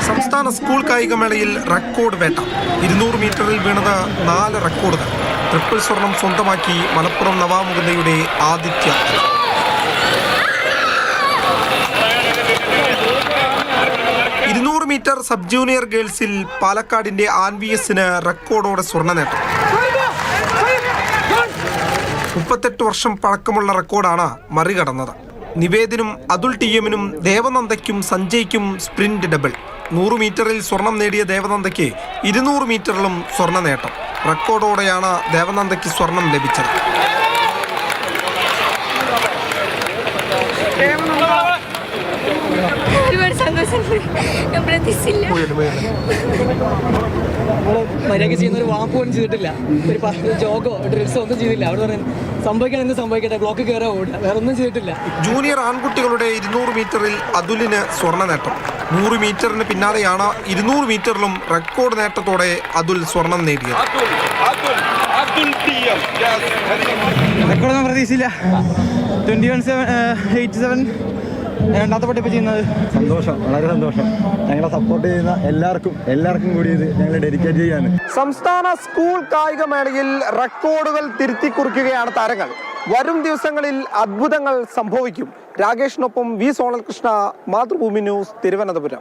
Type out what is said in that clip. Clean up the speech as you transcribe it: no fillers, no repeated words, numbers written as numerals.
സംസ്ഥാന school കായികമേളയിൽ record വേട്ട. 200 മീറ്ററിൽ വീണത് 4 റെക്കോർഡുകൾ. ട്രിപ്പിൾ സ്വർണം സ്വന്തമാക്കി മലപ്പുറം നവാമുകുന്ദയുടെ ആദിത്യ. മീറ്റർ സബ് ജൂനിയർ ഗേൾസിൽ പാലക്കാടിന്റെ ആൻവിയസിന് റെക്കോർഡോടെ സ്വർണ്ണ നേട്ടം. 38 വർഷം പഴക്കമുള്ള റെക്കോർഡാണ് മറികടന്നത്. നിവേദിനും അതുൽ ടിഎമ്മിനും ദേവനന്ദയ്ക്കും സഞ്ജയ്ക്കും സ്പ്രിന്റ് ഡബിൾ. 100 മീറ്ററിൽ സ്വർണം നേടിയ ദേവനന്ദയ്ക്ക് 200 മീറ്ററിലും സ്വർണ്ണ നേട്ടം. റെക്കോർഡോടെയാണ് ദേവനന്ദയ്ക്ക് സ്വർണം ലഭിച്ചത്. മര്യാദ ചെയ്യുന്ന ഒരു വാക്ക് പോലും ചെയ്തിട്ടില്ല, ഒരു ജോഗോ ഡ്രിൽസോ ഒന്നും ചെയ്തില്ല. അവിടെ പറഞ്ഞു സംഭവിക്കണം എന്ന് സംഭവിക്കട്ടെ, ബ്ലോക്ക് കയറാൻ ഓടുക, വേറെ ഒന്നും ചെയ്തിട്ടില്ല. ജൂനിയർ ആൺകുട്ടികളുടെ 200 മീറ്ററിൽ അതുലിന് സ്വർണ്ണ നേട്ടം. 100 മീറ്ററിന് പിന്നാലെയാണ് 200 മീറ്ററിലും റെക്കോർഡ് നേട്ടത്തോടെ അതുൽ സ്വർണം നേടിയത്. റെക്കോർഡൊന്നും പ്രതീക്ഷയില്ല. 21:87 രണ്ടാമത്തെ പട്ടിപ്പ് ചെയ്യുന്നത്. സന്തോഷം, വളരെ സന്തോഷം. ഞങ്ങളെ സപ്പോർട്ട് ചെയ്യുന്ന എല്ലാവർക്കും കൂടി ഇത് ഞങ്ങൾ ഡെഡിക്കേറ്റ് ചെയ്യാണ്. സംസ്ഥാന സ്കൂൾ കായികമേളയിൽ റെക്കോർഡുകൾ തിരുത്തി കുറിക്കുകയാണ് താരങ്ങൾ. വരും ദിവസങ്ങളിൽ അത്ഭുതങ്ങൾ സംഭവിക്കും. രാകേഷിനൊപ്പം വി സോണൽ കൃഷ്ണ, മാതൃഭൂമി ന്യൂസ്, തിരുവനന്തപുരം.